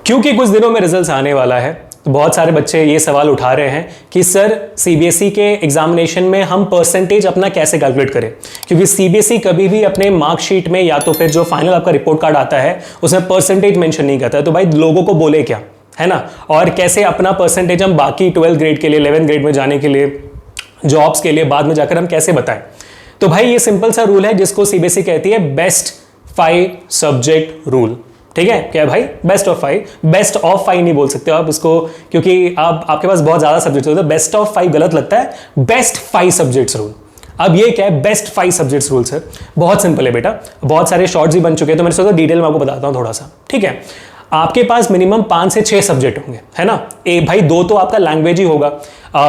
क्योंकि कुछ दिनों में रिजल्ट्स आने वाला है, तो बहुत सारे बच्चे ये सवाल उठा रहे हैं कि सर सीबीएसई के एग्जामिनेशन में हम परसेंटेज अपना कैसे कैलकुलेट करें, क्योंकि सीबीएसई कभी भी अपने मार्कशीट में या तो फिर जो फाइनल आपका रिपोर्ट कार्ड आता है उसमें परसेंटेज मेंशन नहीं करता है। तो भाई लोगों को बोले क्या, है ना, और कैसे अपना परसेंटेज हम बाकी 12th ग्रेड के लिए, 11th ग्रेड में जाने के लिए, जॉब्स के लिए बाद में जाकर हम कैसे बताएं। तो भाई ये सिंपल सा रूल है जिसको सीबीएसई कहती है बेस्ट 5 सब्जेक्ट रूल। ठीक है, क्या भाई, बेस्ट ऑफ 5, बेस्ट ऑफ 5 नहीं बोल सकते आप इसको, क्योंकि आपके पास बहुत ज्यादा सब्जेक्ट्स होते हैं। बेस्ट ऑफ 5 गलत लगता है, बेस्ट 5 सब्जेक्ट्स रूल। अब ये क्या है बेस्ट 5 सब्जेक्ट्स रूल सर? बहुत सिंपल है बेटा, बहुत सारे शॉर्ट्स भी बन चुके हैं, तो मैंने सोचा डिटेल में आपको बताता हूं थोड़ा सा। ठीक है, आपके पास मिनिमम 5 से 6 सब्जेक्ट होंगे, है ना। भाई 2 तो आपका लैंग्वेज ही होगा,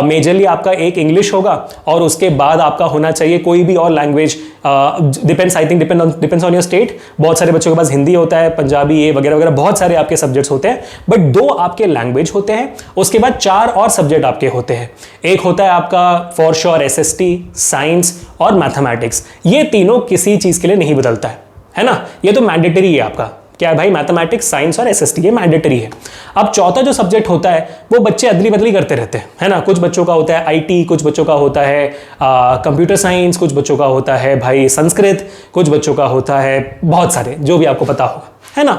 मेजरली आपका एक इंग्लिश होगा और उसके बाद आपका होना चाहिए कोई भी और language, depends, I think depends on your state. बहुत सारे बच्चों के पास हिंदी होता है, पंजाबी, ये वगैरह वगैरह, बहुत सारे आपके सब्जेक्ट्स होते हैं, बट 2 आपके लैंग्वेज होते हैं। उसके बाद 4 और सब्जेक्ट आपके होते हैं। एक होता है आपका फॉर श्योर एसएसटी, साइंस और मैथमेटिक्स। ये तीनों किसी चीज के लिए नहीं बदलता है ना, ये तो मैंडेटरी है आपका। क्या है भाई, मैथमेटिक्स, साइंस और एसएसटी, ये मैंडेटरी है। अब चौथा जो सब्जेक्ट होता है वो बच्चे अदली बदली करते रहते हैं, है ना। कुछ बच्चों का होता है आईटी, कुछ बच्चों का होता है कंप्यूटर साइंस, कुछ बच्चों का होता है भाई संस्कृत, कुछ बच्चों का होता है बहुत सारे, जो भी आपको पता होगा, है ना।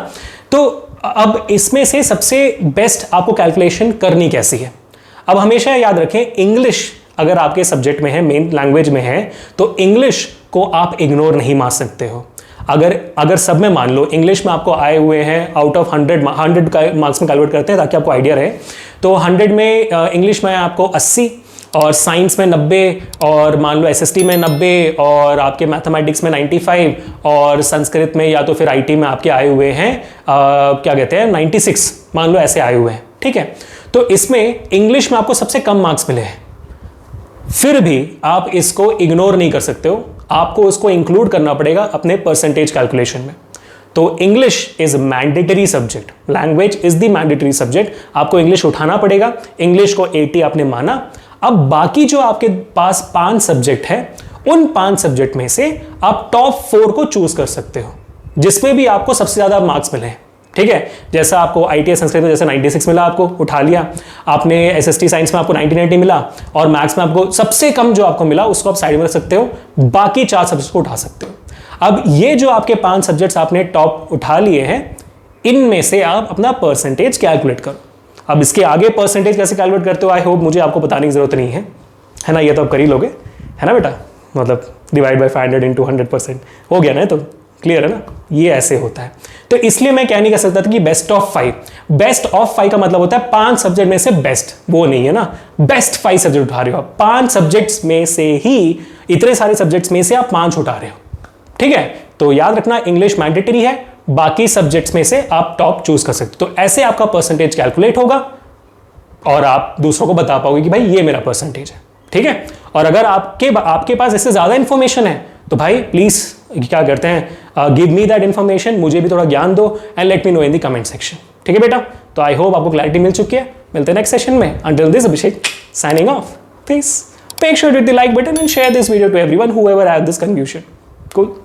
तो अब इसमें से सबसे बेस्ट आपको कैलकुलेशन करनी कैसी है? अब हमेशा याद रखें, इंग्लिश अगर आपके सब्जेक्ट में है, मेन लैंग्वेज में है, तो इंग्लिश को आप इग्नोर नहीं मार सकते हो। अगर सब में मान लो इंग्लिश में आपको आए हुए हैं आउट ऑफ 100 मार्क्स में कैलकुलेट करते हैं ताकि आपको आइडिया रहे, तो 100 में इंग्लिश में आपको 80 और साइंस में 90 और मान लो एसएसटी में 90 और आपके मैथमेटिक्स में 95 और संस्कृत में या तो फिर आईटी में आपके आए हुए हैं क्या कहते हैं 96, मान लो ऐसे आए हुए हैं। ठीक है, तो इसमें इंग्लिश में आपको सबसे कम मार्क्स मिले हैं, फिर भी आप इसको इग्नोर नहीं कर सकते हो, आपको उसको इंक्लूड करना पड़ेगा अपने परसेंटेज कैलकुलेशन में। तो English is mandatory subject, language is the mandatory subject, आपको इंग्लिश उठाना पड़ेगा। इंग्लिश को 80 आपने माना। अब बाकी जो आपके पास 5 सब्जेक्ट है, उन 5 सब्जेक्ट में से आप टॉप 4 को चूज कर सकते हो जिसमें भी आपको सबसे ज्यादा मार्क्स मिले हैं। ठीक है, जैसा आपको आईटी संस्कृत में जैसे 96 मिला, आपको उठा लिया आपने। एसएसटी साइंस में आपको 90 मिला और मैथ्स में आपको सबसे कम जो आपको मिला उसको आप साइड में रख सकते हो, बाकी 4 सब्जेक्ट्स को उठा सकते हो। अब ये जो आपके 5 सब्जेक्ट्स आपने टॉप उठा लिए हैं, इनमें से आप अपना परसेंटेज कैलकुलेट करो। अब इसके आगे परसेंटेज कैसे कैलकुलेट करते हो, आई होप मुझे आपको बताने की जरूरत नहीं है ना, ये तो आप कर ही लोगे, है ना बेटा। मतलब डिवाइड बाय 500 इंटू 100% हो गया ना, तो क्लियर है ना, ये ऐसे होता है। तो इसलिए मैं क्या नहीं कर सकता था कि बेस्ट ऑफ 5, बेस्ट ऑफ 5 का मतलब होता है 5 सब्जेक्ट में से बेस्ट, वो नहीं है ना, बेस्ट 5 सब्जेक्ट उठा रहे हो, 5 सब्जेक्ट्स में से ही, इतने सारे सब्जेक्ट्स में से आप 5 उठा रहे हो। ठीक है, तो याद रखना इंग्लिश मैंडेटरी है, बाकी सब्जेक्ट्स में से आप टॉप चूज कर सकते हो। तो ऐसे आपका परसेंटेज कैलकुलेट होगा और आप दूसरों को बता पाओगे कि भाई ये मेरा परसेंटेज है। ठीक है, और अगर आपके पास इससे ज्यादा इंफॉर्मेशन है तो भाई प्लीज क्या करते हैं, गिव मी दैट इंफॉर्मेशन, मुझे भी थोड़ा ज्ञान दो and let me know in the comment section. ठीक है बेटा, तो आई होप आपको क्लैरिटी मिल चुकी है। मिलते हैं नेक्स्ट सेशन में। Until this Abhishek signing off, please make sure to hit the like button and share this video to everyone whoever have this confusion. Cool.